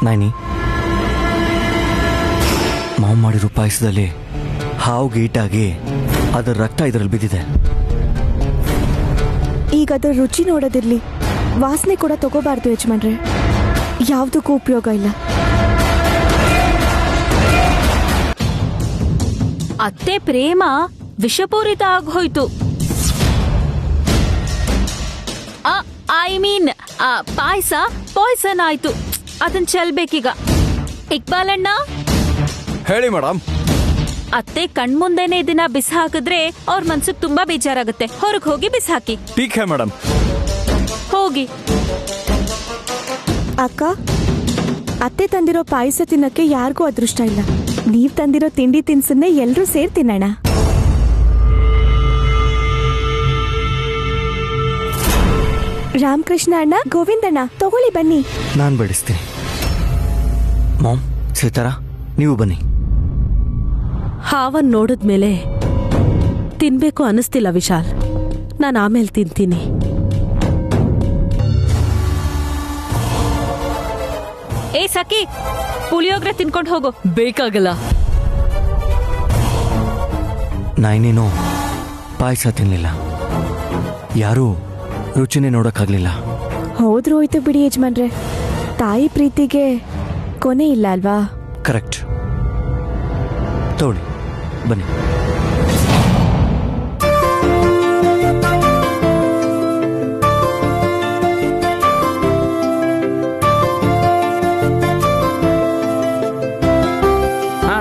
ನೈನಿ, ಮಾವು ಮಾಡಿರೋ ಪಾಯಸದಲ್ಲಿ ಹಾವು ಗೀಟಾಗಿ ಅದರ ರಕ್ತ ಇದರಲ್ಲಿ ಬಿದ್ದಿದೆ. ಈಗ ಅದರ ರುಚಿ ನೋಡೋದಿರ್ಲಿ, ವಾಸನೆ ಕೂಡ ತಗೋಬಾರ್ದು ಯಜಮಾನ್ರೆ. ಯಾವುದಕ್ಕೂ ಉಪಯೋಗ ಇಲ್ಲ. ಅತ್ತೆ ಪ್ರೇಮ ವಿಷಪೂರಿತ ಆಗೋಯ್ತು. ಐ ಮೀನ್ ಪಾಯಸ ಪಾಯ್ಸನ್ ಆಯ್ತು. ಅದನ್ ಚೆಲ್ಬೇಕೀಗ. ಇಕ್ಬಾಲ್ ಅಣ್ಣ, ಹೇಳಿ ಮೇಡಮ್. ಅತ್ತೆ ಕಣ್ಮುಂದೆನೆ ಇದನ್ನ ಬಿಸಿ ಹಾಕಿದ್ರೆ ಅವ್ರ ಮನ್ಸಿಗೆ ತುಂಬಾ ಬೇಜಾರಾಗುತ್ತೆ. ಹೊರಗೆ ಹೋಗಿ ಬಿಸಿ ಹಾಕಿ. ಟೀಕ್ ಹೇ ಮೇಡಮ್. ಹೋಗಿ. ಅಕ್ಕ, ಅತ್ತೆ ತಂದಿರೋ ಪಾಯಸ ತಿನ್ನಕ್ಕೆ ಯಾರಿಗೂ ಅದೃಷ್ಟ ಇಲ್ಲ. ನೀವ್ ತಂದಿರೋ ತಿಂಡಿ ತಿನ್ಸನ್ನೇ ಎಲ್ರೂ ಸೇರ್ ತಿನ್ನೋಣ. ರಾಮಕೃಷ್ಣ ಅಣ್ಣ, ಗೋವಿಂದಣ್ಣ, ತಗೊಳ್ಳಿ ಬನ್ನಿ. ನಾನು ಬಡಿಸ್ತೀನಿ. ಮಾಮ್, ಸೀತಾರಾ, ನೀವು ಬನ್ನಿ. ಹಾವನ್ ನೋಡಿದ್ಮೇಲೆ ತಿನ್ಬೇಕು ಅನಿಸ್ತಿಲ್ಲ ವಿಶಾಲ್. ನಾನು ಆಮೇಲೆ ತಿಂತೀನಿ. ಏ ಸಖಿ, ಪುಳಿಯೋಗ್ರೆ ತಿನ್ಕೊಂಡು ಹೋಗು. ಬೇಕಾಗಲ್ಲ. ನೈನೇನೋ ಪಾಯಸ ತಿನ್ನಲಿಲ್ಲ. ಯಾರೂ ರುಚಿನೇ ನೋಡೋಕ್ಕಾಗಲಿಲ್ಲ. ಹೋದ್ರೂ ಹೋಯ್ತು ಬಿಡಿ ಯಜಮಾನ್ರೆ. ತಾಯಿ ಪ್ರೀತಿಗೆ ಕೊನೆ ಇಲ್ಲ ಅಲ್ವಾ? ಕರೆಕ್ಟ್. ತಗೊಳ್ಳಿ, ಬನ್ನಿ.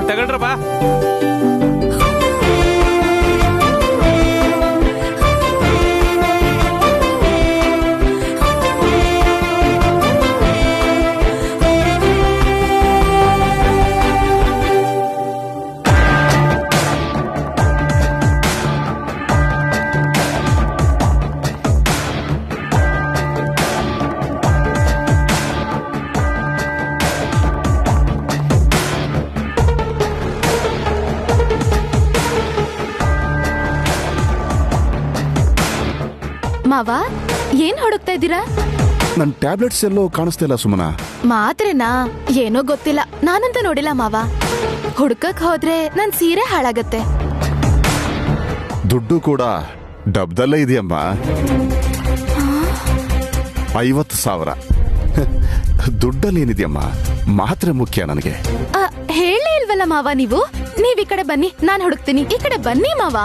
ತಗೊಳ್ರಪ್ಪ. ಮಾವ, ಏನ್ ಹುಡುಕ್ತಾ ಇದ್ದೀರಾ? ನನ್ ಟ್ಯಾಬ್ಲೆಟ್ಸ್ ಎಲ್ಲೋ ಕಾಣಿಸ್ತಿಲ್ಲ ಸುಮನ. ಮಾತ್ರೆನಾ? ಏನೋ ಗೊತ್ತಿಲ್ಲ, ನಾನಂತ ನೋಡಿಲ್ಲ ಮಾವ. ಹುಡ್ಕಕ್ ಹೋದ್ರೆ ನನ್ ಸೀರೆ ಹಾಳಾಗತ್ತೆ. ದುಡ್ಡು ಕೂಡ ಡಬ್ದಲ್ಲೇ ಇದೆಯಮ್ಮ. 50,000 ದುಡ್ಡಲ್ಲಿ ಏನಿದೆಯಮ್ಮ? ಮಾತ್ರೆ ಮುಖ್ಯ ನನಗೆ. ಹೇಳೇ ಇಲ್ವಲ್ಲ ಮಾವ ನೀವು. ನೀವ್ ಈ ಕಡೆ ಬನ್ನಿ, ನಾನ್ ಹುಡುಕ್ತೀನಿ. ಈ ಕಡೆ ಬನ್ನಿ ಮಾವ.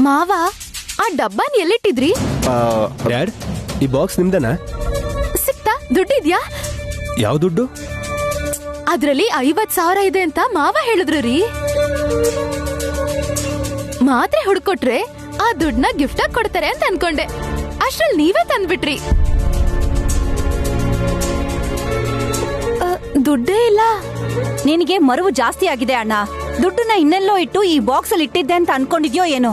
ಮಾವ, ಆ ಡಬ್ಬನ್ ಎಲ್ಲಿಟ್ಟಿದ್ರಿ? ಡ್ಯಾಡ್, ಈ ಬಾಕ್ಸ್ ನಿಮ್ದನಾ? ಸಿಕ್ತಾ? ದುಡ್ಡಿದ್ಯಾ? ಯಾವ ದುಡ್ಡು? ಅದ್ರಲ್ಲಿ 50,000 ಇದೆ ಅಂತ ಮಾವ ಹೇಳಿದ್ರು ರೀ. ಮಾತ್ರೆ ಹುಡ್ಕೊಟ್ರೆ ಆ ದುಡ್ಡನ್ನ ಗಿಫ್ಟ್ ಆಗಿ ಕೊಡ್ತಾರೆ ಅಂತ ಅನ್ಕೊಂಡೆ. ಅಷ್ಟ್ರಲ್ಲಿ ನೀವೇ ತಂದ್ಬಿಟ್ರಿ. ದುಡ್ಡೇ ಇಲ್ಲ. ನಿನಗೆ ಮರುವು ಜಾಸ್ತಿ ಆಗಿದೆ ಅಣ್ಣ. ದುಡ್ಡನ್ನ ಇನ್ನೆಲ್ಲೋ ಇಟ್ಟು ಈ ಬಾಕ್ಸ್ ಅಲ್ಲಿ ಇಟ್ಟಿದ್ದೆ ಅಂತ ಅನ್ಕೊಂಡಿದ್ಯೋ ಏನೋ.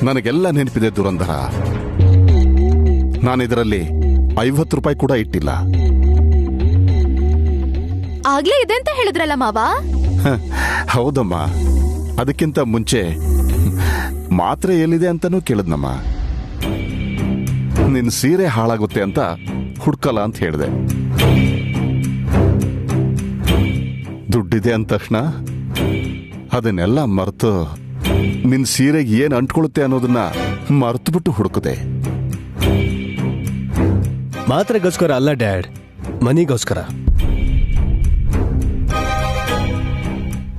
ನನಗೆಲ್ಲ ನೆನಪಿದೆ ದುರಂಧರ. ನಾನಿದರಲ್ಲಿ 50 ರೂಪಾಯಿ ಕೂಡ ಇಟ್ಟಿಲ್ಲ. ಆಗ್ಲೇ ಇದೆ ಅಂತ ಹೇಳಿದ್ರಲ್ಲ ಮಾವ. ಹೌದಮ್ಮ, ಅದಕ್ಕಿಂತ ಮುಂಚೆ ಮಾತ್ರೆ ಎಲ್ಲಿದೆ ಅಂತಾನೂ ಕೇಳಿದ್ನಮ್ಮ. ನಿನ್ ಸೀರೆ ಹಾಳಾಗುತ್ತೆ ಅಂತ ಹುಡ್ಕಲ್ಲ ಅಂತ ಹೇಳಿದೆ. ದುಡ್ಡಿದೆ ಅಂದ ತಕ್ಷಣ ಅದನ್ನೆಲ್ಲ ಮರೆತು ನಿನ್ ಸೀರೆಗೆ ಏನ್ ಅಂಟ್ಕೊಳ್ಳುತ್ತೆ ಅನ್ನೋದನ್ನ ಮರೆತು ಬಿಟ್ಟು ಹುಡುಕದೆ. ಮಾತ್ರೆಗೋಸ್ಕರ ಅಲ್ಲ ಡ್ಯಾಡ್, ಮನಿಗೋಸ್ಕರ.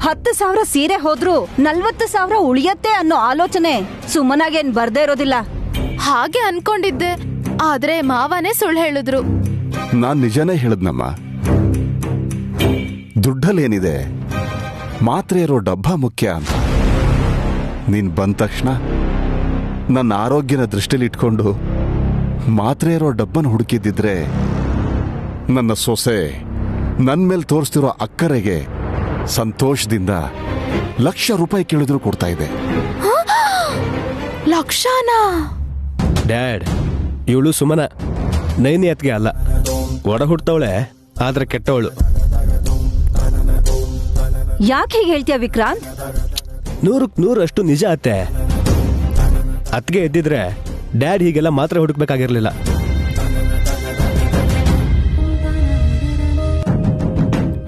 10,000 ಸೀರೆ ಹೋದ್ರು 40,000 ಉಳಿಯತ್ತೆ ಅನ್ನೋ ಆಲೋಚನೆ ಸುಮ್ಮನಾಗೇನ್ ಬರ್ದೇ ಇರೋದಿಲ್ಲ. ಹಾಗೆ ಅನ್ಕೊಂಡಿದ್ದೆ, ಆದ್ರೆ ಮಾವನೇ ಸುಳ್ಳು ಹೇಳಿದ್ರು. ನಾನ್ ನಿಜಾನೇ ಹೇಳದ್ನಮ್ಮ. ದುಡ್ಡಲ್ಲೇನಿದೆ, ಮಾತ್ರೆ ಇರೋ ಡಬ್ಬ ಮುಖ್ಯ ಅಂತ. ನೀನ್ ಬಂದ ತಕ್ಷಣ ನನ್ನ ಆರೋಗ್ಯನ ದೃಷ್ಟಿಲಿ ಇಟ್ಕೊಂಡು ಮಾತ್ರೆ ಇರೋ ಡಬ್ಬನ ಹುಡುಕಿದ್ದಿದ್ರೆ ನನ್ನ ಸೊಸೆ ನನ್ನ ಮೇಲೆ ತೋರಿಸ್ತಿರೋ ಅಕ್ಕರೆಗೆ ಸಂತೋಷದಿಂದ ₹1,00,000 ಕೇಳಿದ್ರು ಕೊಡ್ತಾ ಇದೆ. ಲಕ್ಷನಾ? ಡ್ಯಾಡ್, ಇವಳು ಸುಮನ, ನೈನಿ ಅತ್ಗೆ ಅಲ್ಲ. ಒಡ ಹುಡ್ತವಳೆ, ಆದ್ರೆ ಕೆಟ್ಟವಳು. ಯಾಕೆ ಹೀಗೆ ಹೇಳ್ತೀಯ ವಿಕ್ರಾಂತ್? 100% ನಿಜ ಅತ್ತೆ. ಅತ್ಗೆ ಎದ್ದಿದ್ರೆ ಡ್ಯಾಡ್ ಹೀಗೆಲ್ಲ ಮಾತ್ರ ಹುಡುಕ್ಬೇಕಾಗಿರ್ಲಿಲ್ಲ.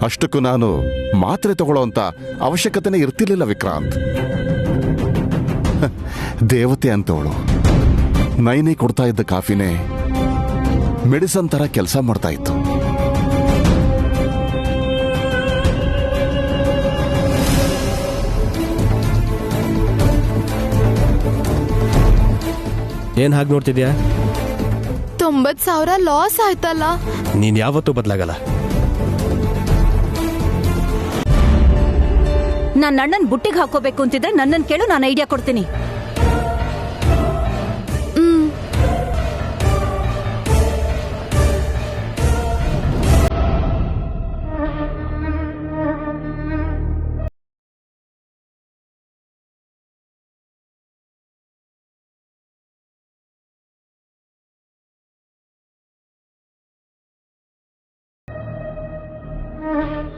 ಅಷ್ಟಕ್ಕೂ ನಾನು ಮಾತ್ರೆ ತಗೊಳ್ಳೋಂತ ಅವಶ್ಯಕತೆನೇ ಇರ್ತಿರ್ಲಿಲ್ಲ ವಿಕ್ರಾಂತ್. ದೇವತೆ ಅಂತವಳು ನೈನಿ ಕೊಡ್ತಾ ಇದ್ದ ಕಾಫಿನೇ ಮೆಡಿಸನ್ ತರ ಕೆಲಸ ಮಾಡ್ತಾ ಇತ್ತು. ಏನ್ ಹಾಗೆ ನೋಡ್ತಿದ್ಯಾ? 90,000 ಲಾಸ್ ಆಯ್ತಲ್ಲ. ನೀನ್ ಯಾವತ್ತೂ ಬದಲಾಗಲ್ಲ. ನನ್ನ ಅಣ್ಣನ್ ಬುಟ್ಟಿಗೆ ಹಾಕೋಬೇಕು ಅಂತಿದ್ರೆ ನನ್ನನ್ ಕೇಳು, ನಾನು ಐಡಿಯಾ ಕೊಡ್ತೀನಿ.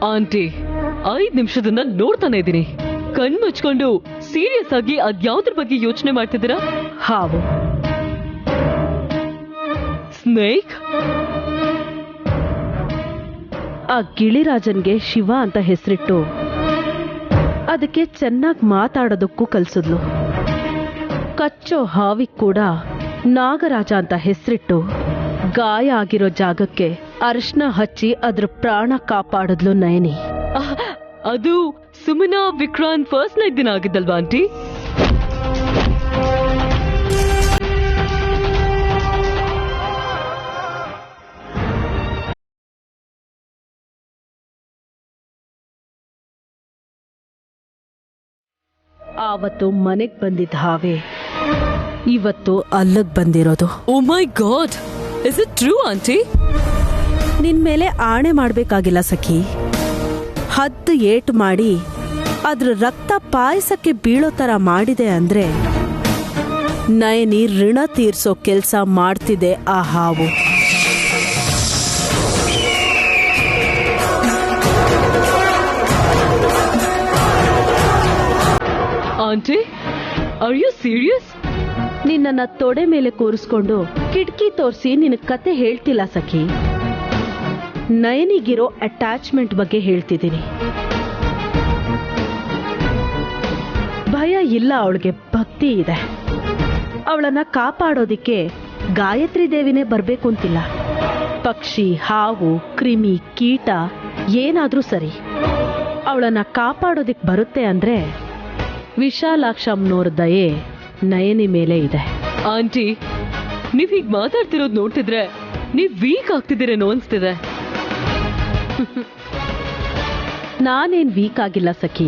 ಆಂಟಿ, 5 ನಿಮಿಷದಿಂದ ನೋಡ್ತಾನೆ ಇದ್ದೀನಿ. ಕಣ್ ಮುಚ್ಕೊಂಡು ಸೀರಿಯಸ್ ಆಗಿ ಅದ್ಯಾವ್ದ್ರ ಬಗ್ಗೆ ಯೋಚನೆ ಮಾಡ್ತಿದ್ದೀರಾ? ಹಾವು. ಸ್ನೇಕ್? ಆ ಗಿಳಿರಾಜನ್ಗೆ ಶಿವ ಅಂತ ಹೆಸರಿಟ್ಟು ಅದಕ್ಕೆ ಚೆನ್ನಾಗಿ ಮಾತಾಡೋದಕ್ಕೂ ಕಲ್ಸಿದ್ಲು. ಕಚ್ಚೋ ಹಾವಿಗ್ ಕೂಡ ನಾಗರಾಜ ಅಂತ ಹೆಸರಿಟ್ಟು ಗಾಯ ಆಗಿರೋ ಜಾಗಕ್ಕೆ ಅರಿಶಿನ ಹಚ್ಚಿ ಅದ್ರ ಪ್ರಾಣ ಕಾಪಾಡಿದ್ಲು ನಯನಿ. ಅದು ಸುಮನಾ ವಿಕ್ರಾಂತ್ ಫಸ್ಟ್ ನೈಟ್ ದಿನ ಆಗಿದ್ದಲ್ವಾ ಆಂಟಿ? ಆವತ್ತು ಮನೆಗ್ ಬಂದಿದ್ದ ಹಾವೆ ಇವತ್ತು ಅಲ್ಲಿಗ್ ಬಂದಿರೋದು. Oh my god, is it true aunty? ನಿನ್ ಮೇಲೆ ಆಣೆ ಮಾಡ್ಬೇಕಾಗಿಲ್ಲ ಸಖಿ. 10 ಏಟು ಮಾಡಿ ಅದ್ರ ರಕ್ತ ಪಾಯಸಕ್ಕೆ ಬೀಳೋ ತರ ಮಾಡಿದೆ ಅಂದ್ರೆ ನಯನಿ ಋಣ ತೀರ್ಸೋ ಕೆಲ್ಸ ಮಾಡ್ತಿದೆ ಆ ಹಾವು. Aunty, are you serious? ನಿನ್ನ ತೊಡೆ ಮೇಲೆ ಕೂರಿಸ್ಕೊಂಡು ಕಿಟಕಿ ತೋರಿಸಿ ನಿನ್ ಕತೆ ಹೇಳ್ತಿಲ್ಲ ಸಖಿ. ನಯನಿಗಿರೋ ಅಟ್ಯಾಚ್ಮೆಂಟ್ ಬಗ್ಗೆ ಹೇಳ್ತಿದ್ದೀನಿ. ಭಯ ಇಲ್ಲ, ಅವಳಿಗೆ ಭಕ್ತಿ ಇದೆ. ಅವಳನ್ನ ಕಾಪಾಡೋದಿಕ್ಕೆ ಗಾಯತ್ರಿ ದೇವಿನೇ ಬರ್ಬೇಕು ಅಂತಿಲ್ಲ. ಪಕ್ಷಿ, ಹಾವು, ಕ್ರಿಮಿ, ಕೀಟ ಏನಾದ್ರೂ ಸರಿ, ಅವಳನ್ನ ಕಾಪಾಡೋದಿಕ್ ಬರುತ್ತೆ ಅಂದ್ರೆ ವಿಶಾಲಾಕ್ಷಮ್ಮನವ್ರ ದಯೆ ನಯನಿ ಮೇಲೆ ಇದೆ. ಆಂಟಿ, ನೀವ್ ಹೀಗ್ ಮಾತಾಡ್ತಿರೋದ್ ನೋಡ್ತಿದ್ರೆ ನೀವ್ ವೀಕ್ ಆಗ್ತಿದ್ದೀರೇನೋ ಅನ್ಸ್ತಿದೆ. ನಾನೇನ್ ವೀಕ್ ಆಗಿಲ್ಲ ಸಖಿ,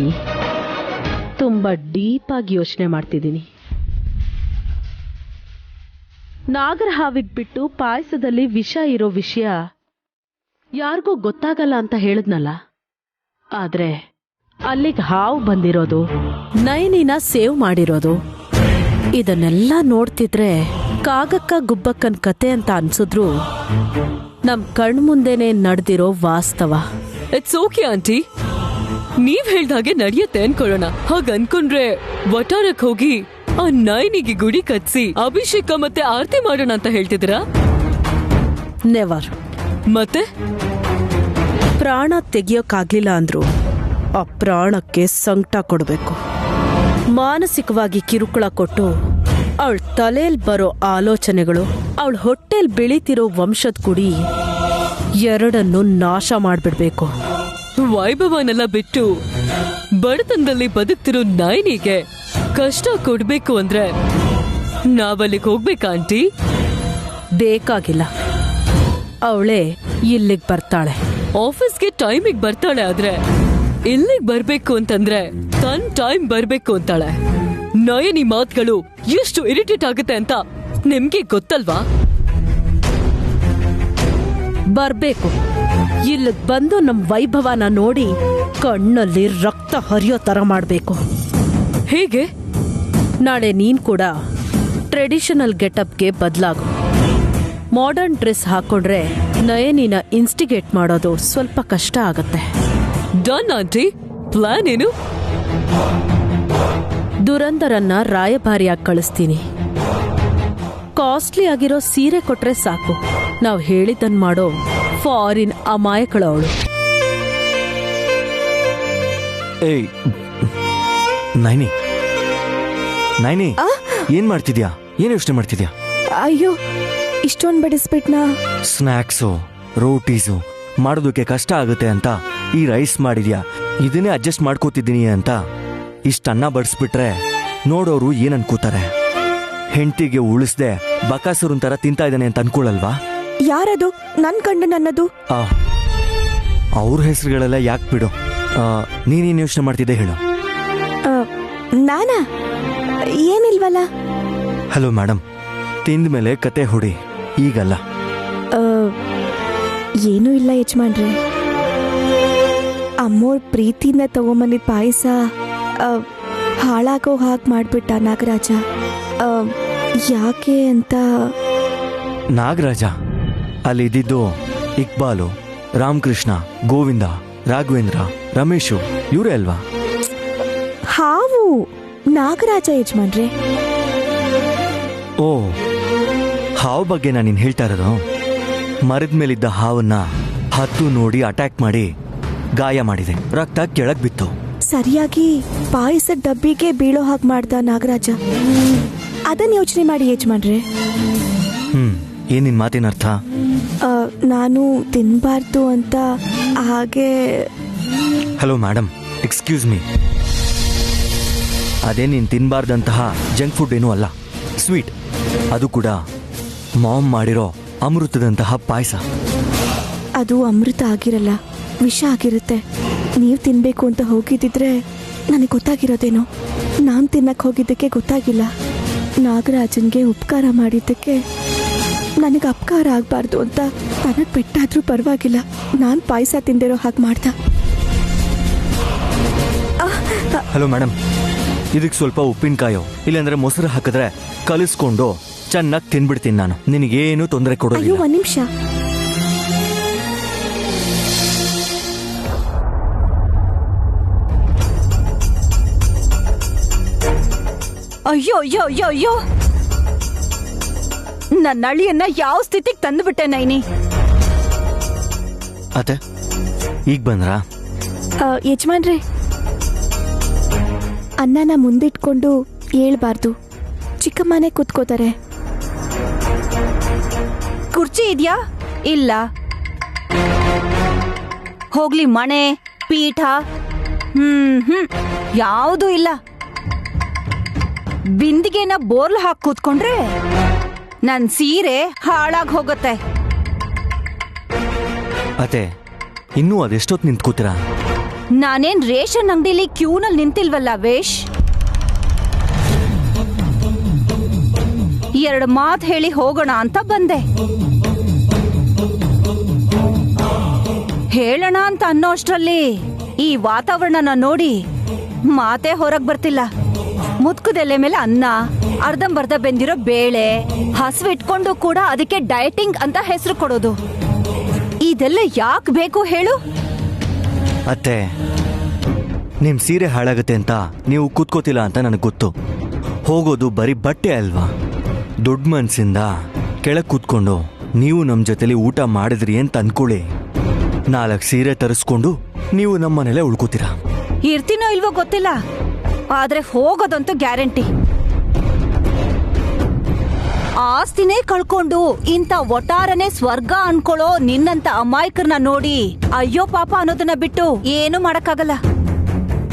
ತುಂಬಾ ಡೀಪ್ ಆಗಿ ಯೋಚನೆ ಮಾಡ್ತಿದ್ದೀನಿ. ನಾಗರ ಹಾವಿಗ್ ಬಿಟ್ಟು ಪಾಯಸದಲ್ಲಿ ವಿಷ ಇರೋ ವಿಷಯ ಯಾರಿಗೂ ಗೊತ್ತಾಗಲ್ಲ ಅಂತ ಹೇಳಿದ್ನಲ್ಲ. ಆದ್ರೆ ಅಲ್ಲಿಗೆ ಹಾವು ಬಂದಿರೋದು, ನಯನಿನ ಸೇವ್ ಮಾಡಿರೋದು, ಇದನ್ನೆಲ್ಲ ನೋಡ್ತಿದ್ರೆ ಕಾಗಕ್ಕ ಗುಬ್ಬಕ್ಕನ್ ಕತೆ ಅಂತ ಅನ್ಸಿದ್ರು ನಮ್ ಕಣ್ಮುಂದೆನೆ ನಡೆದಿರೋ ವಾಸ್ತವ. ಇಟ್ಸ್ ಓಕೆ ಆಂಟಿ, ನೀವ್ ಹೇಳ್ದಾಗೆ ನಡೆಯುತ್ತೆ ಅನ್ಕೊಳ್ಳೋಣ. ಹಾಗ ಅನ್ಕೊಂಡ್ರೆ ವಟಾರಕ್ ಹೋಗಿ ಆ ನಯನಿಗೆ ಗುಡಿ ಕಟ್ಸಿ ಅಭಿಷೇಕ ಮತ್ತೆ ಆರತಿ ಮಾಡೋಣ ಅಂತ ಹೇಳ್ತಿದ್ದೀರಾ? ನೆವರ್. ಮತ್ತೆ ಪ್ರಾಣ ತೆಗಿಯೋಕ್ಕಾಗ್ಲಿಲ್ಲ ಅಂದ್ರು ಆ ಪ್ರಾಣಕ್ಕೆ ಸಂಕಟ ಕೊಡ್ಬೇಕು. ಮಾನಸಿಕವಾಗಿ ಕಿರುಕುಳ ಕೊಟ್ಟು ಅವಳ ತಲೆಯಲ್ಲಿ ಬರೋ ಆಲೋಚನೆಗಳು, ಅವಳ ಹೊಟ್ಟೆಲ್ ಬೆಳೀತಿರೋ ವಂಶದ ಕುಡಿ ಎರಡನ್ನು ನಾಶ ಮಾಡ್ಬಿಡ್ಬೇಕು. ವೈಭವನೆಲ್ಲ ಬಿಟ್ಟು ಬಡತನದಲ್ಲಿ ಬದುಕ್ತಿರೋ ನಯನಿಗೆ ಕಷ್ಟ ಕೊಡ್ಬೇಕು ಅಂದ್ರೆ ನಾವಲ್ಲಿಗೆ ಹೋಗ್ಬೇಕಾ ಆಂಟಿ? ಬೇಕಾಗಿಲ್ಲ, ಅವಳೇ ಇಲ್ಲಿಗೆ ಬರ್ತಾಳೆ. ಆಫೀಸ್ಗೆ ಟೈಮಿಗೆ ಬರ್ತಾಳೆ ಆದ್ರೆ ಇಲ್ಲಿಗೆ ಬರ್ಬೇಕು ಅಂತಂದ್ರೆ ತನ್ ಟೈಮ್ ಬರ್ಬೇಕು ಅಂತಾಳೆ. ನಯನಿ ಮಾತುಗಳು ಎಷ್ಟು ಇರಿಟೇಟ್ ಆಗುತ್ತೆ ಅಂತ ನಿಮ್ಗೆ ಗೊತ್ತಲ್ವಾ? ಬರ್ಬೇಕು, ಇಲ್ಲಿಗ್ ಬಂದು ನಮ್ ವೈಭವನ ನೋಡಿ ಕಣ್ಣಲ್ಲಿ ರಕ್ತ ಹರಿಯೋ ತರ ಮಾಡ್ಬೇಕು. ಹೇಗೆ? ನಾಳೆ ನೀನ್ ಕೂಡ ಟ್ರೆಡಿಷನಲ್ ಗೆಟಪ್ಗೆ ಬದಲಾಗು. ಮಾಡರ್ನ್ ಡ್ರೆಸ್ ಹಾಕೊಂಡ್ರೆ ನಯನಿನ ಇನ್ಸ್ಟಿಗೇಟ್ ಮಾಡೋದು ಸ್ವಲ್ಪ ಕಷ್ಟ ಆಗತ್ತೆ. Done aunty. ಪ್ಲಾನ್ ಏನು? ದುರಂದರನ್ನ ರಾಯಭಾರಿಯಾಗಿ ಕಳಿಸ್ತೀನಿ. ಕಾಸ್ಟ್ಲಿ ಆಗಿರೋ ಸೀರೆ ಕೊಟ್ರೆ ಸಾಕು. ನಾವ್ ಹೇಳಿದ್ದನ್ ಮಾಡೋ ಫಾರಿನ್ ಅಮಾಯಕಳವಳು. ಏಯ್ ನೈನಿ, ನೈನಿ, ಏನ್ ಮಾಡ್ತಿದ್ಯಾ? ಏನ್ ಯೋಚನೆ ಮಾಡ್ತಿದ್ಯಾ? ಅಯ್ಯೋ, ಇಷ್ಟೊಂದು ಬಡಿಸ್ಬಿಟ್ನಾ? ಸ್ನ್ಯಾಕ್ಸು, ರೋಟೀಸು ಮಾಡೋದಕ್ಕೆ ಕಷ್ಟ ಆಗುತ್ತೆ ಅಂತ ಈ ರೈಸ್ ಮಾಡಿದ್ಯಾ. ಇದನ್ನೇ ಅಡ್ಜಸ್ಟ್ ಮಾಡ್ಕೋತಿದ್ದೀನಿ ಅಂತ ಇಷ್ಟನ್ನ ಬಡಿಸ್ಬಿಟ್ರೆ ನೋಡೋರು ಏನ್ ಅನ್ಕೋತಾರೆ? ಹೆಂಡತಿಗೆ ಉಳಿಸ್ದೆ ಬಕಾಸುರನ್ ತರ ತಿಂತಾ ಇದ್ದಾನೆ ಅಂತ ಅನ್ಕೊಳಲ್ವಾ? ಯಾರದು? ನನ್ ಕಂಡು ನನ್ನದು? ಅವ್ರ ಹೆಸರುಗಳೆಲ್ಲ ಯಾಕೆ ಬಿಡು. ನೀನೇನ್ ಯೋಚನೆ ಮಾಡ್ತಿದ್ದೆ ಹೇಳು. ನಾನಾ? ಏನಿಲ್ವಲ್ಲ. ಹಲೋ ಮೇಡಮ್, ತಿಂದ ಮೇಲೆ ಕತೆ ಹುಡಿ, ಈಗಲ್ಲ. ಏನೂ ಇಲ್ಲ ಯಜಮಾನ್ರೆ. ಅಮ್ಮೋರ್ ಪ್ರೀತಿಯಿಂದ ತಗೊಂಬಂದಿದ್ ಪಾಯಸ ಹಾಳಾಗೋ ಹಾಗೆ ಮಾಡ್ಬಿಟ್ಟ ನಾಗರಾಜ. ಯಾಕೆ ಅಂತ. ನಾಗರಾಜ ಅಲ್ಲಿ ಇದ್ದಿದ್ದು ಇಕ್ಬಾಲು, ರಾಮಕೃಷ್ಣ, ಗೋವಿಂದ, ರಾಘವೇಂದ್ರ, ರಮೇಶು ಇವರೇ ಅಲ್ವಾ? ಹಾವು ನಾಗರಾಜ ಯಜಮಾನ್ರೆ. ಓ, ಹಾವು ಬಗ್ಗೆ ನಾನು ಹೇಳ್ತಾ ಇರೋದು. ಮರದ ಮೇಲಿದ್ದ ಹಾವನ್ನ ಹತ್ತು ನೋಡಿ ಅಟ್ಯಾಕ್ ಮಾಡಿ ಗಾಯ ಮಾಡಿದೆ, ರಕ್ತ ಕೆಳಗ್ ಬಿತ್ತು. ಸರಿಯಾಗಿ ಪಾಯಸದ ಡಬ್ಬಿಗೆ ಬೀಳೋ ಹಾಗೆ ಮಾಡ್ದ ನಾಗರಾಜ. ಅದನ್ನ ಯೋಚನೆ ಮಾಡಿ ಯಜಮಾನ್ರೆ. ಏನ್ ನಿನ್ ಮಾತಿನ ಅರ್ಥ? ನಾನು ತಿನ್ಬಾರ್ದು ಅಂತ ಹಾಗೆ. Hello madam, excuse me. ಅದೇ ನೀನ್ ತಿನ್ಬಾರ್ದಂತಹ ಜಂಕ್ ಫುಡ್ ಏನೂ ಅಲ್ಲ, ಸ್ವೀಟ್. ಅದು ಕೂಡ ಮಾಮ್ ಮಾಡಿರೋ ಅಮೃತದಂತಹ ಪಾಯಸ. ಅದು ಅಮೃತ ಆಗಿರಲ್ಲ, ವಿಷ ಆಗಿರುತ್ತೆ. ನೀವು ತಿನ್ಬೇಕು ಅಂತ ಹೋಗಿದ್ದಿದ್ರೆ ನನಗೆ ಗೊತ್ತಾಗಿರೋದೇನೋ. ನಾನು ತಿನ್ನಕ್ಕೆ ಹೋಗಿದ್ದಕ್ಕೆ ಗೊತ್ತಾಗಿಲ್ಲ. ನಾಗರಾಜನ್ಗೆ ಉಪಕಾರ ಮಾಡಿದ್ದಕ್ಕೆ ನನಗೆ ಅಪಕಾರ ಆಗಬಾರ್ದು ಅಂತ ತನಗೆ ಪೆಟ್ಟಾದ್ರೂ ಪರವಾಗಿಲ್ಲ ನಾನು ಪಾಯಸ ತಿಂದಿರೋ ಹಾಗೆ ಮಾಡ್ದ. ಹಲೋ ಮೇಡಮ್, ಇದಕ್ಕೆ ಸ್ವಲ್ಪ ಉಪ್ಪಿನಕಾಯೋ ಇಲ್ಲಾಂದ್ರೆ ಮೊಸರು ಹಾಕಿದ್ರೆ ಕಲಿಸ್ಕೊಂಡು ಚೆನ್ನಾಗಿ ತಿನ್ಬಿಡ್ತೀನಿ ನಾನು. ನಿನಗೇನು ತೊಂದರೆ ಅಯ್ಯೋ, ಕೊಡೋದಿಲ್ಲ. ಒಂದ್ ನಿಮಿಷ. ಅಯ್ಯೋ ಅಯ್ಯೋ ಅಯ್ಯೋ ಅಯ್ಯೋ, ನನ್ನ ಅಳಿಯನ್ನ ಯಾವ ಸ್ಥಿತಿಗೆ ತಂದುಬಿಟ್ಟೆ ನೈನಿ. ಅತ್ತೆ ಈಗ ಬಂದ್ರಾ? ಯಜಮಾನ್ರೆ, ಅನ್ನನ ಮುಂದಿಟ್ಕೊಂಡು ಹೇಳ್ಬಾರ್ದು, ಚಿಕ್ಕಮ್ಮನೇ ಕೂತ್ಕೋತಾರೆ. ಕುರ್ಚಿ ಇದ್ಯಾ? ಇಲ್ಲ. ಹೋಗ್ಲಿ ಮಣೆ, ಪೀಠ, ಯಾವುದೂ ಇಲ್ಲ. ಬಿಂದಿಗೆನ ಬೋರ್ಲ್ ಹಾಕಿ ಕೂತ್ಕೊಂಡ್ರೆ ನನ್ ಸೀರೆ ಹಾಳಾಗಿ ಹೋಗುತ್ತೆ. ಅತ್ತೆ ಇನ್ನೂ ಅದೆಷ್ಟೊತ್ತು ನಿಂತ್ಕೋತೀರಾ? ನಾನೇನ್ ರೇಷನ್ ಅಂಗಡಿಲಿ ಕ್ಯೂನಲ್ಲಿ ನಿಂತಿಲ್ವಲ್ಲ ವೇಶ್. 2 ಮಾತು ಹೇಳಿ ಹೋಗೋಣ ಅಂತ ಬಂದೆ. ಹೇಳೋಣ ಅಂತ ಅನ್ನೋ ಅಷ್ಟ್ರಲ್ಲಿ ಈ ವಾತಾವರಣನ ನೋಡಿ ಮಾತೇ ಹೊರಗ್ ಬರ್ತಿಲ್ಲ. ಮುತ್ಕದೆಲೆ ಮೇಲೆ ಅನ್ನ, ಅರ್ಧಂಬರ್ಧ ಬೆಂದಿರೋ ಬೇಳೆ, ಹಸುವಿಟ್ಕೊಂಡು ಕೂಡ ಅದಕ್ಕೆ ಡಯಟಿಂಗ್ ಅಂತ ಹೆಸರು ಕೊಡೋದು. ಇದೆಲ್ಲ ಯಾಕೆ ಬೇಕು ಹೇಳು? ಅತ್ತೆ, ನಿಮ್ ಸೀರೆ ಹಾಳಾಗತ್ತೆ ಅಂತ ನೀವು ಕೂತ್ಕೋತಿಲ್ಲ ಅಂತ ನನಗೆ ಗೊತ್ತು. ಹೋಗೋದು ಬರೀ ಬಟ್ಟೆ ಅಲ್ವಾ? ದೊಡ್ಡ ಮನ್ಸಿಂದ ಕೆಳಗೆ ಕೂತ್ಕೊಂಡು ನೀವು ನಮ್ಮ ಜೊತೆಲಿ ಊಟ ಮಾಡಿದ್ರಿ ಅಂತ ಅನ್ಕೊಳ್ಳಿ. 4 ಸೀರೆ ತರಿಸ್ಕೊಂಡು ನೀವು ನಮ್ಮ ಮನೇಲೆ ಉಳ್ಕೋತೀರಾ. ಇರ್ತೀನೋ ಇಲ್ವೋ ಗೊತ್ತಿಲ್ಲ, ಆದ್ರೆ ಹೋಗೋದಂತೂ ಗ್ಯಾರಂಟಿ. ಆಸ್ತಿನೇ ಕಳ್ಕೊಂಡು ಇಂಥ ಒಟ್ಟಾರನೆ ಸ್ವರ್ಗ ಅನ್ಕೊಳ್ಳೋ ನಿನ್ನಂತ ಅಮಾಯಕರನ್ನ ನೋಡಿ ಅಯ್ಯೋ ಪಾಪ ಅನ್ನೋದನ್ನ ಬಿಟ್ಟು ಏನು ಮಾಡಕ್ಕಾಗಲ್ಲ.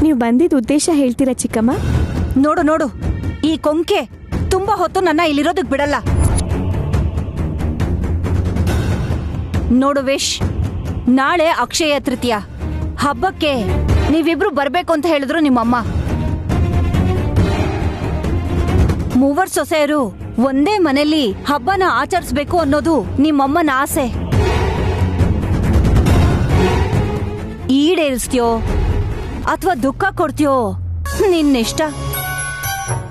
ನೀವು ಬಂದಿದ್ದ ಉದ್ದೇಶ ಹೇಳ್ತೀರಾ ಚಿಕ್ಕಮ್ಮ? ನೋಡು ನೋಡು, ಈ ಕೊಂಕೆ ತುಂಬಾ ಹೊತ್ತು ನನ್ನ ಇಲ್ಲಿರೋದಕ್ ಬಿಡಲ್ಲ. ನೋಡು ವೇಶ್, ನಾಳೆ ಅಕ್ಷಯ ತೃತೀಯ ಹಬ್ಬಕ್ಕೆ ನೀವಿಬ್ರು ಬರ್ಬೇಕು ಅಂತ ಹೇಳಿದ್ರು ನಿಮ್ಮಮ್ಮ. ಮೂವರ್ ಸೊಸೆಯರು ಒಂದೇ ಮನೆಯಲ್ಲಿ ಹಬ್ಬನ ಆಚರಿಸ್ಬೇಕು ಅನ್ನೋದು ನಿಮ್ಮಮ್ಮನ ಆಸೆ. ಈಡೇರಿಸ್ತೀಯೋ ಅಥವಾ ದುಃಖ ಕೊಡ್ತೀಯೋ ನಿನ್ನಿಷ್ಟ.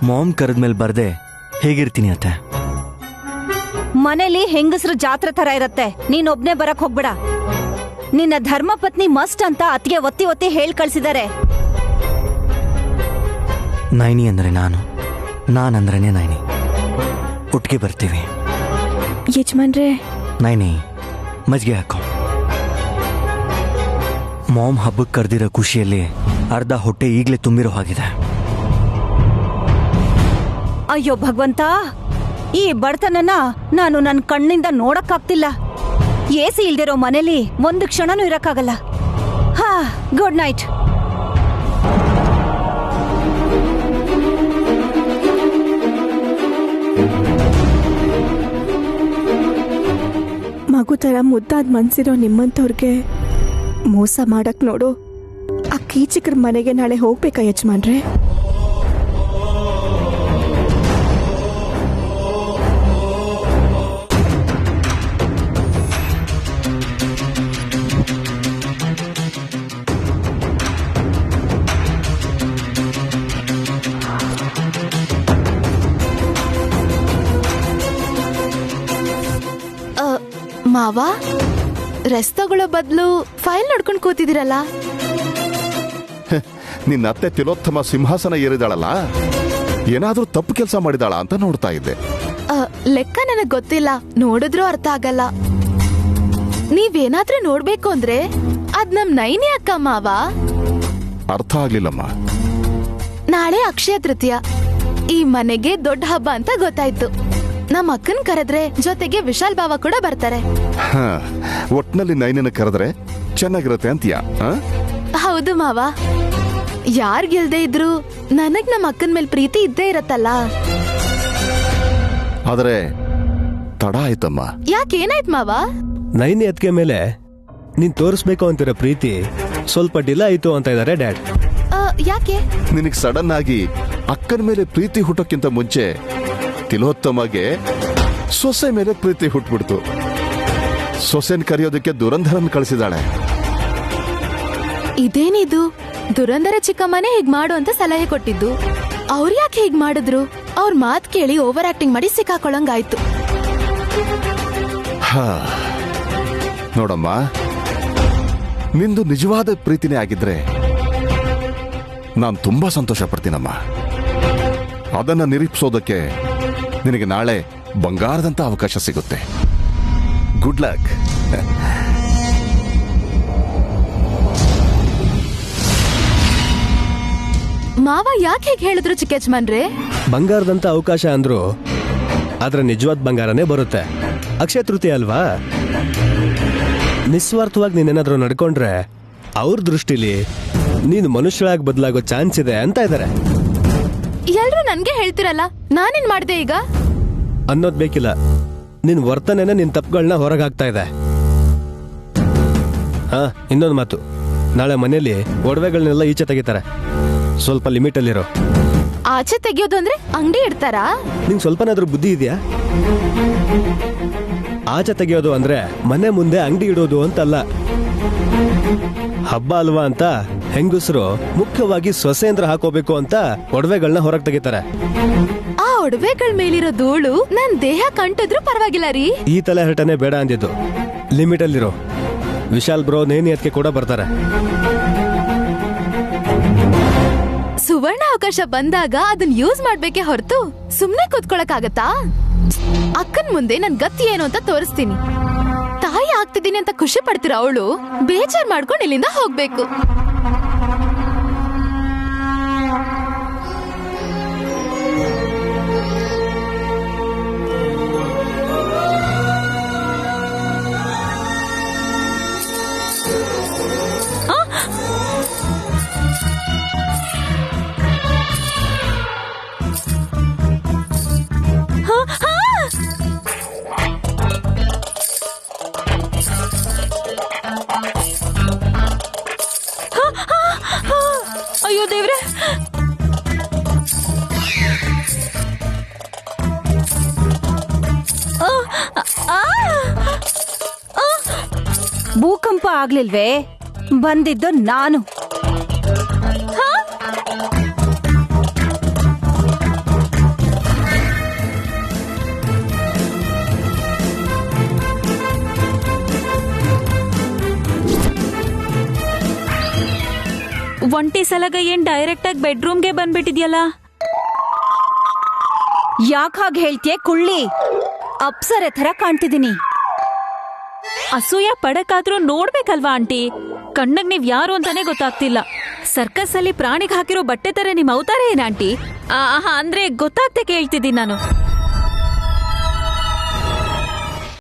ಮಾಮ್ ಕರೆದ್ಮೇಲೆ ಬರ್ದೆ ಹೇಗಿರ್ತೀನಿ ಅತ್ತೆ? ಮನೇಲಿ ಹೆಂಗಸ್ರ ಜಾತ್ರೆ ತರ ಇರತ್ತೆ. ನೀನೊಬ್ನೇ ಬರಕ್ ಹೋಗ್ಬೇಡ. ನಿನ್ನ ಧರ್ಮಪತ್ನಿ ಮಸ್ಟ್ ಅಂತ ಅತ್ತಿಗೆ ಒತ್ತಿ ಒತ್ತಿ ಹೇಳ್ ಕಳ್ಸಿದ್ದಾರೆ. ನೈನಿ ಅಂದ್ರೆ ನಾನಂದ್ರೇನೆ ನೈನಿ. ಒಟ್ಟಿಗೆ ಬರ್ತೀವಿ. ಯಜಮಾನ್ರೆ, ನೈನಿ ಮಜ್ಗೆ ಹಾಕೋ. ಮಾಮ್ ಹಬ್ಬಕ್ಕೆ ಕರೆದಿರೋ ಖುಷಿಯಲ್ಲಿ ಅರ್ಧ ಹೊಟ್ಟೆ ಈಗಲೇ ತುಂಬಿರೋ ಹಾಗಿದೆ. ಅಯ್ಯೋ ಭಗವಂತ, ಈ ಬಡತನನ ನಾನು ನನ್ನ ಕಣ್ಣಿಂದ ನೋಡಕ್ಕಾಗ್ತಿಲ್ಲ. ಎಸಿ ಇಲ್ದಿರೋ ಮನೇಲಿ ಒಂದು ಕ್ಷಣನೂ ಇರಕ್ಕಾಗಲ್ಲ. ಹಾ, ಗುಡ್ ನೈಟ್. ಮಗು ತರ ಮುದ್ದಾದ ಮನ್ಸಿರೋ ನಿಮ್ಮಂಥವ್ರಿಗೆ ಮೋಸ ಮಾಡಕ್ ನೋಡು. ಆ ಕೀಚಕರ ಮನೆಗೆ ನಾಳೆ ಹೋಗ್ಬೇಕಾ ಯಜಮಾನ್ರೆ? ಮಾವ, ರೆಸ್ಟ್ ತಗೊಳ್ಳೋ ಬದಲು ಫೈಲ್ ನೋಡ್ಕೊಂಡು ಕೂತಿದಿರಲ್ಲ. ನಿನ್ನ ಅತ್ತೆ ತಿಲೋತ್ತಮ ಸಿಂಹಾಸನ ಏರಿದಾಳಲ್ಲ, ಏನಾದ್ರೂ ತಪ್ಪು ಕೆಲಸ ಮಾಡಿದಾಳ ಅಂತ ನೋಡ್ತಾ ಇದ್ದೆ. ಲೆಕ್ಕ ನನಗ್ ಗೊತ್ತಿಲ್ಲ, ನೋಡಿದ್ರೂ ಅರ್ಥ ಆಗಲ್ಲ. ನೀವೇನಾದ್ರೂ ನೋಡ್ಬೇಕು ಅಂದ್ರೆ ಅದ್ ನಮ್ ನೈನಿ ಅಕ್ಕ ಮಾವ. ಅರ್ಥ ಆಗ್ಲಿಲ್ಲಮ್ಮ. ನಾಳೆ ಅಕ್ಷಯ ತೃತೀಯ, ಈ ಮನೆಗೆ ದೊಡ್ಡ ಹಬ್ಬ ಅಂತ ಗೊತ್ತಾಯ್ತು. ನಮ್ಮ ಅಕ್ಕನ್ ಕರೆದ್ರೆ ಜೊತೆಗೆ ವಿಶಾಲ್ ಬಾವ ಕೂಡ ಬರ್ತಾರೆ. ಒಟ್ನಲ್ಲಿ ನೈನನ್ನ ಕರೆದ್ರೆ ಚೆನ್ನಾಗಿರತ್ತೆ ಅಂತೀಯಾ? ಹೌದು ಮಾವ. ಯಾರ್ ಗೆಲ್ದೇ ಇದ್ರು ನನಗ್ ನಮ್ಮ ಅಕ್ಕನ ಮೇಲೆ ಪ್ರೀತಿ ಇದ್ದೇ ಇರತ್ತಲ್ಲ. ಆದ್ರೆ ತಡ ಆಯ್ತಮ್ಮ. ಯಾಕೇನಾಯ್ತು ಮಾವ? ನೈನಿ ಅತ್ತಿಗೆ ಮೇಲೆ ನೀನ್ ತೋರಿಸ್ಬೇಕು ಅಂತಿರೋ ಪ್ರೀತಿ ಸ್ವಲ್ಪ ಡಿಲೇ ಆಯ್ತು ಅಂತ ಇದಾರೆ ಡ್ಯಾಡ್. ಯಾಕೆ? ನಿನಗ್ ಸಡನ್ ಆಗಿ ಅಕ್ಕನ ಮೇಲೆ ಪ್ರೀತಿ ಹುಟ್ಟೋಕ್ಕಿಂತ ಮುಂಚೆ ತಿಲೋತ್ತಮಗೆ ಸೊಸೆ ಮೇಲೆ ಪ್ರೀತಿ ಹುಟ್ಬಿಡ್ತು. ಸೊಸೆನ್ ಕರೆಯೋದಕ್ಕೆ ದುರಂಧರನ್ ಕಳಿಸಿದಾಳೆ. ಇದೇನಿದು? ದುರಂಧರ ಚಿಕ್ಕಮ್ಮನೇ ಹೀಗ್ ಮಾಡು ಅಂತ ಸಲಹೆ ಕೊಟ್ಟಿದ್ದು. ಅವ್ರು ಯಾಕೆ ಹೀಗ್ ಮಾಡಿದ್ರು? ಅವ್ರ ಮಾತ್ ಕೇಳಿ ಓವರ್ ಆಕ್ಟಿಂಗ್ ಮಾಡಿ ಸಿಕ್ಕಾಕೊಳ್ಳಂಗಾಯ್ತು. ನೋಡಮ್ಮ, ನಿಂದು ನಿಜವಾದ ಪ್ರೀತಿನೇ ಆಗಿದ್ರೆ ನಾನು ತುಂಬಾ ಸಂತೋಷ ಪಡ್ತೀನಮ್ಮ. ಅದನ್ನ ನಿರೀಕ್ಷಿಸೋದಕ್ಕೆ ನಿನಗೆ ನಾಳೆ ಬಂಗಾರದಂತ ಅವಕಾಶ ಸಿಗುತ್ತೆ. Good luck. ಮಾವ ಯಾಕೆ ಹೇಗೆ ಹೇಳಿದ್ರು ಚಿಕ್ಕಜ್ಮನ್ರೆ? ಬಂಗಾರದಂತ ಅವಕಾಶ ಅಂದ್ರು ಆದ್ರೆ ನಿಜವಾದ ಬಂಗಾರನೇ ಬರುತ್ತೆ. ಅಕ್ಷಯ ತೃತೀಯ ಅಲ್ವಾ? ನಿಸ್ವಾರ್ಥವಾಗಿ ನೀನೇನಾದ್ರೂ ನಡ್ಕೊಂಡ್ರೆ ಅವ್ರ ದೃಷ್ಟಿಲಿ ನೀನು ಮನುಷ್ಯರಾಗಿ ಬದಲಾಗೋ ಚಾನ್ಸ್ ಇದೆ ಅಂತ ಇದ್ದಾರೆ. ಎಲ್ರು ನನ್ಗೆ ಹೇಳ್ತಿರಲ್ಲ, ನಾನೇನ್ ಮಾಡ್ದೆ ಈಗ? ಅನ್ನೋದ್ ಬೇಕಿಲ್ಲ, ನಿನ್ ವರ್ತನೆನೇ ನಿನ್ ತಪ್ಪುಗಳನ್ನ ಹೊರಗೆ ಹಾಕ್ತಾ ಇದೆ. ಇನ್ನೊಂದು ಮಾತು, ನಾಳೆ ಮನೇಲಿ ಒಡವೆಗಳನ್ನೆಲ್ಲ ಈಚೆ ತೆಗಿತಾರೆ. ಸ್ವಲ್ಪ ಲಿಮಿಟ್ ಅಲ್ಲಿರೋ. ಆಚೆ ತೆಗಿಯೋದು ಅಂದ್ರೆ ಅಂಗಡಿ ಇಡ್ತಾರಾ? ನಿಂಗೆ ಸ್ವಲ್ಪನಾದ್ರೂ ಬುದ್ಧಿ ಇದೆಯಾ? ಆಚೆ ತೆಗಿಯೋದು ಅಂದ್ರೆ ಮನೆ ಮುಂದೆ ಅಂಗಡಿ ಇಡೋದು ಅಂತಲ್ಲ. ಹಬ್ಬ ಅಲ್ವಾ ಅಂತ ಹೆಂಗಸರು ಮುಖ್ಯವಾಗಿ ಸೊಸೆಂದ್ರ ಹಾಕೋಬೇಕು ಅಂತ ಒಡವೆಗಳನ್ನ ಹೊರಗೆ ತೆಗಿತಾರೆ. ಆ ಒಡವೆಗಳ ಮೇಲಿರೋ ಧೂಳು ನನ್ ದೇಹ ಕಂಟಿದ್ರು ಪರವಾಗಿಲ್ಲ ರೀ. ಈ ತಲೆ ಹರಟನೆ ಬೇಡ ಅಂದಿದ್ದು. ಲಿಮಿಟ್ ಅಲ್ಲಿರೋ. ವಿಶಾಲ್ ಬ್ರೋ ನೇನಿ ಅದಕ್ಕೆ ಕೂಡ ಬರ್ತಾರೆ. ಸುವರ್ಣ ಅವಕಾಶ ಬಂದಾಗ ಅದನ್ನ ಯೂಸ್ ಮಾಡ್ಬೇಕೆ ಹೊರತು ಸುಮ್ನೆ ಕೂತ್ಕೊಳಕ್ಕಾಗತ್ತಾ? ಅಕ್ಕನ್ ಮುಂದೆ ನನ್ ಗತಿ ಏನು ಅಂತ ತೋರಿಸ್ತೀನಿ. ತಾಯಿ ಆಗ್ತಿದ್ದೀನಿ ಅಂತ ಖುಷಿ ಪಡ್ತಿರ ಅವಳು ಬೇಜಾರ್ ಮಾಡ್ಕೊಂಡು ಇಲ್ಲಿಂದ ಹೋಗ್ಬೇಕು. ಆಗ್ಲಿಲ್ವೇ? ಬಂದಿದ್ದು ನಾನು. ಒಂಟಿ ಸಲಗ ಏನ್ ಡೈರೆಕ್ಟ್ ಆಗಿ ಬೆಡ್ರೂಮ್ಗೆ ಬಂದ್ಬಿಟ್ಟಿದ್ಯಲ್ಲ? ಯಾಕ್ ಹಾಗೆ ಹೇಳ್ತೀಯ ಕುಳ್ಳಿ? ಅಪ್ಸರೆ ಥರ ಕಾಣ್ತಿದ್ದೀನಿ. ಅಸೂಯ ಪಡಕ್ಕಾದ್ರೂ ನೋಡ್ಬೇಕಲ್ವಾ ಆಂಟಿ? ಕಣ್ಣಗ್ ನೀವ್ ಯಾರು ಅಂತಾನೆ ಗೊತ್ತಾಗ್ತಿಲ್ಲ. ಸರ್ಕಸ್ ಅಲ್ಲಿ ಪ್ರಾಣಿಗ್ ಹಾಕಿರೋ ಬಟ್ಟೆ ತರ ನಿಮ್ ಅವತಾರ ಏನ್ ಆಂಟಿ? ಅಂದ್ರೆ ಗೊತ್ತಾಗ್ತೆ ಕೇಳ್ತಿದ್ದೀನಿ ನಾನು.